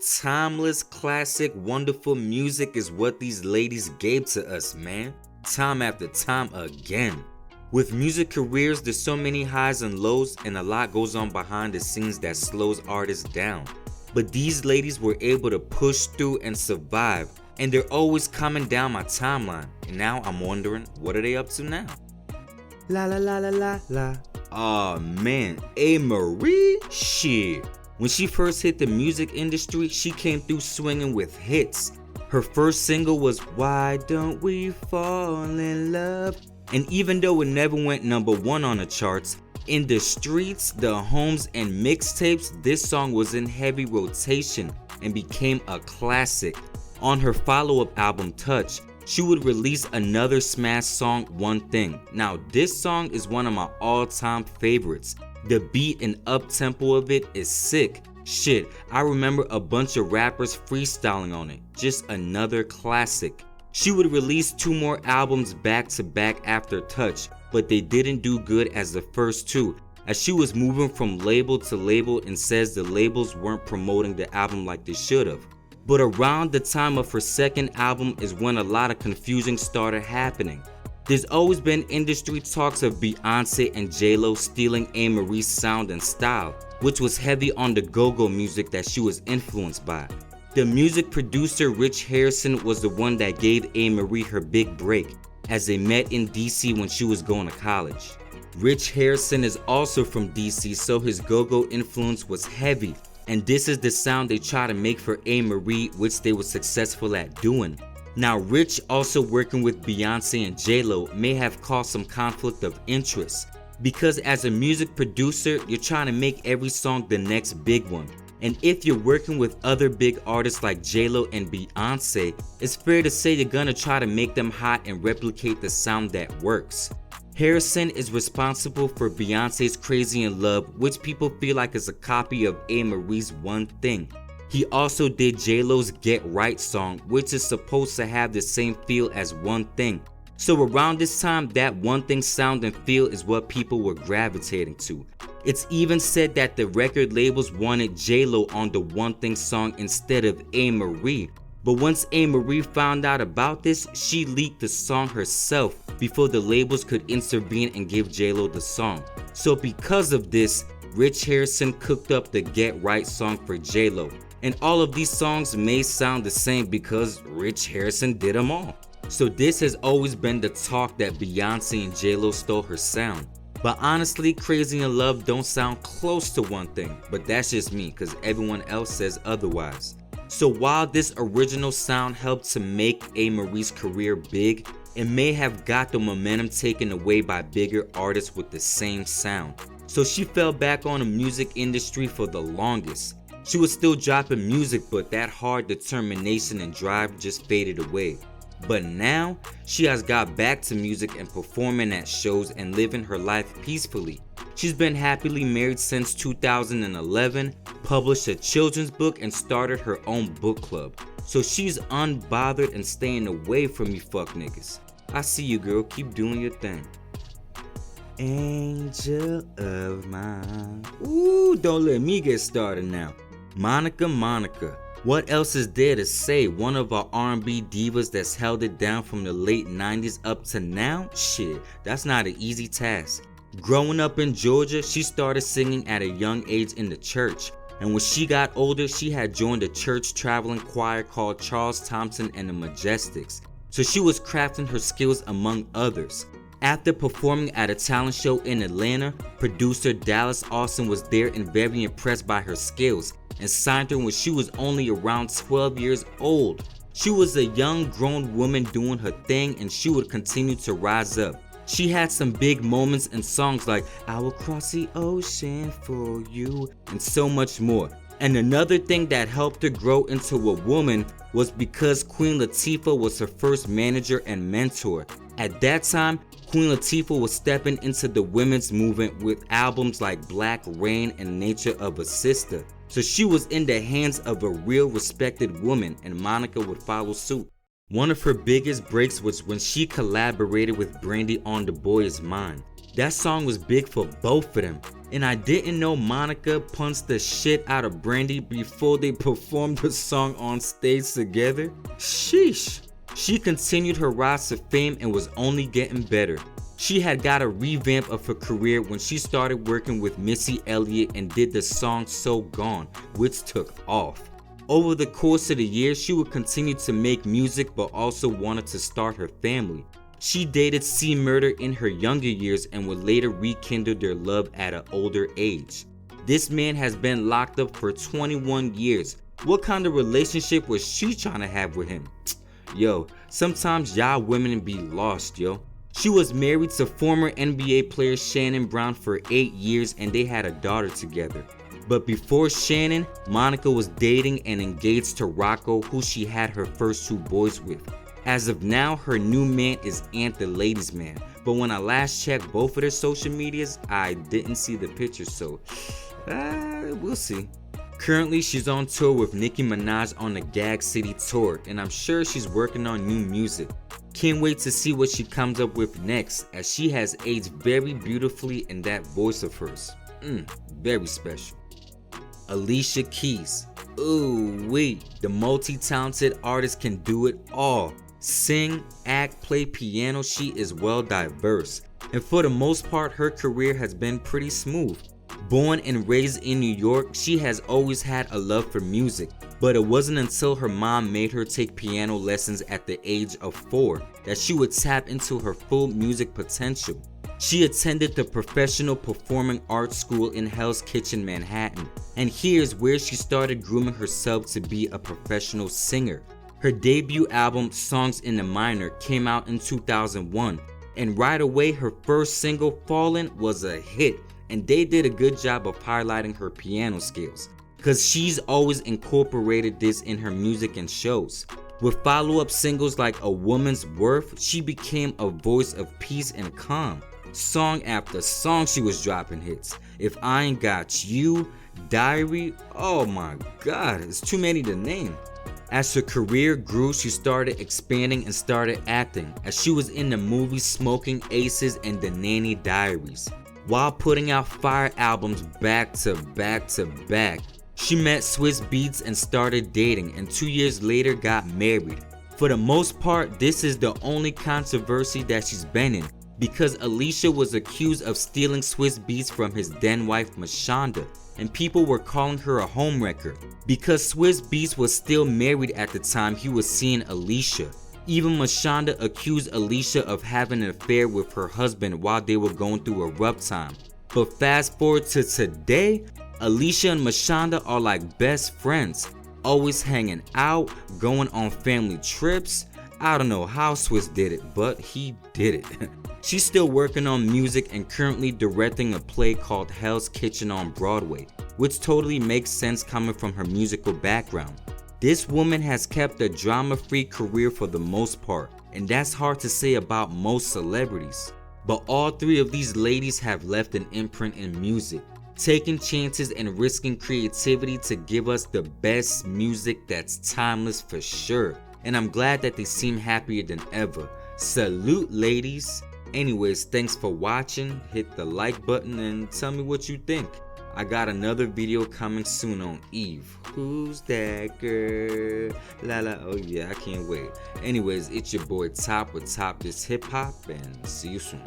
Timeless, classic, wonderful music is what these ladies gave to us, man. Time after time again. With music careers, there's so many highs and lows, and a lot goes on behind the scenes that slows artists down. But these ladies were able to push through and survive, and they're always coming down my timeline. And now I'm wondering, what are they up to now? La la la la la la. Aw man, Amerie? Shit. When she first hit the music industry, she came through swinging with hits. Her first single was Why Don't We Fall in Love? And even though it never went #1 on the charts, in the streets, the homes, and mixtapes, this song was in heavy rotation and became a classic. On her follow-up album Touch, she would release another smash song, One Thing. Now this song is one of my all-time favorites. The beat and up-tempo of it is sick. Shit, I remember a bunch of rappers freestyling on it. Just another classic. She would release 2 more albums back to back after Touch, but they didn't do good as the first 2, as she was moving from label to label and says the labels weren't promoting the album like they should have. But around the time of her second album is when a lot of confusion started happening. There's always been industry talks of Beyonce and J-Lo stealing Amerie's sound and style, which was heavy on the go-go music that she was influenced by. The music producer Rich Harrison was the one that gave Amerie her big break, as they met in DC when she was going to college. Rich Harrison is also from DC, so his go-go influence was heavy, and this is the sound they try to make for Amerie, which they were successful at doing. Now Rich also working with Beyonce and J-Lo may have caused some conflict of interest, because as a music producer, you're trying to make every song the next big one. And if you're working with other big artists like J-Lo and Beyonce, it's fair to say you're gonna try to make them hot and replicate the sound that works. Harrison is responsible for Beyonce's Crazy in Love, which people feel like is a copy of Amerie's One Thing. He also did J-Lo's Get Right song, which is supposed to have the same feel as One Thing. So around this time, that One Thing sound and feel is what people were gravitating to. It's even said that the record labels wanted J-Lo on the One Thing song instead of Amerie. But once Amerie found out about this, she leaked the song herself before the labels could intervene and give J-Lo the song. So because of this, Rich Harrison cooked up the Get Right song for J-Lo. And all of these songs may sound the same because Rich Harrison did them all. So this has always been the talk that Beyonce and J-Lo stole her sound. But honestly, Crazy in Love don't sound close to One Thing, but that's just me because everyone else says otherwise. So while this original sound helped to make Amerie's career big, it may have got the momentum taken away by bigger artists with the same sound. So she fell back on the music industry for the longest. She was still dropping music, but that hard determination and drive just faded away. But now, she has got back to music and performing at shows and living her life peacefully. She's been happily married since 2011, published a children's book, and started her own book club. So she's unbothered and staying away from you fuck niggas. I see you, girl, keep doing your thing. Angel of mine. Ooh, don't let me get started now. Monica. What else is there to say? One of our R&B divas that's held it down from the late 90s up to now? Shit, that's not an easy task. Growing up in Georgia, she started singing at a young age in the church. And when she got older, she had joined a church traveling choir called Charles Thompson and the Majestics. So she was crafting her skills among others. After performing at a talent show in Atlanta, producer Dallas Austin was there and very impressed by her skills, and signed her when she was only around 12 years old. She was a young grown woman doing her thing, and she would continue to rise up. She had some big moments in songs like I Will Cross the Ocean for You and so much more. And another thing that helped her grow into a woman was because Queen Latifah was her first manager and mentor. At that time, Queen Latifah was stepping into the women's movement with albums like Black Rain and Nature of a Sister. So she was in the hands of a real respected woman, and Monica would follow suit. One of her biggest breaks was when she collaborated with Brandy on The Boy Is Mine. That song was big for both of them, And I didn't know Monica punched the shit out of Brandy before they performed the song on stage together. Sheesh. She continued her rise to fame and was only getting better. She had got a revamp of her career when she started working with Missy Elliott and did the song So Gone, which took off. Over the course of the years, she would continue to make music but also wanted to start her family. She dated C Murder in her younger years and would later rekindle their love at an older age. This man has been locked up for 21 years. What kind of relationship was she trying to have with him? Yo, sometimes y'all women be lost, yo. She was married to former NBA player Shannon Brown for 8 years and they had a daughter together. But before Shannon, Monica was dating and engaged to Rocco, who she had her first 2 boys with. As of now, her new man is Ant the ladies man, but when I last checked both of their social medias, I didn't see the pictures, so we'll see. Currently, she's on tour with Nicki Minaj on the Gag City tour, and I'm sure she's working on new music. Can't wait to see what she comes up with next, as she has aged very beautifully in that voice of hers. Very special. Alicia Keys. Ooh wait, the multi-talented artist can do it all. Sing, act, play piano, she is well diverse. And for the most part, her career has been pretty smooth. Born and raised in New York, she has always had a love for music. But it wasn't until her mom made her take piano lessons at the age of 4 that she would tap into her full music potential. She attended the Professional Performing Arts School in Hell's Kitchen, Manhattan. And here's where she started grooming herself to be a professional singer. Her debut album, Songs in the Minor, came out in 2001, and right away her first single, Fallin', was a hit, and they did a good job of highlighting her piano skills, cause she's always incorporated this in her music and shows. With follow-up singles like A Woman's Worth, she became a voice of peace and calm. Song after song she was dropping hits. If I Ain't Got You, Diary, oh my god, it's too many to name. As her career grew, she started expanding and started acting, as she was in the movies Smoking Aces and The Nanny Diaries. While putting out fire albums back to back to back, she met Swizz Beatz and started dating, and 2 years later got married. For the most part, this is the only controversy that she's been in, because Alicia was accused of stealing Swizz Beatz from his then wife Mashonda, and people were calling her a homewrecker. Because Swizz Beatz was still married at the time he was seeing Alicia. Even Mashonda accused Alicia of having an affair with her husband while they were going through a rough time. But fast forward to today, Alicia and Mashonda are like best friends, always hanging out, going on family trips. I don't know how Swizz did it, but he did it. She's still working on music and currently directing a play called Hell's Kitchen on Broadway, which totally makes sense coming from her musical background. This woman has kept a drama-free career for the most part, and that's hard to say about most celebrities. But all 3 of these ladies have left an imprint in music, taking chances and risking creativity to give us the best music that's timeless for sure. And I'm glad that they seem happier than ever. Salute, ladies. Anyways, thanks for watching. Hit the like button and tell me what you think. I got another video coming soon on Eve. Who's that girl? Oh yeah, I can't wait. Anyways, it's your boy Top with Top This Hip Hop, and see you soon.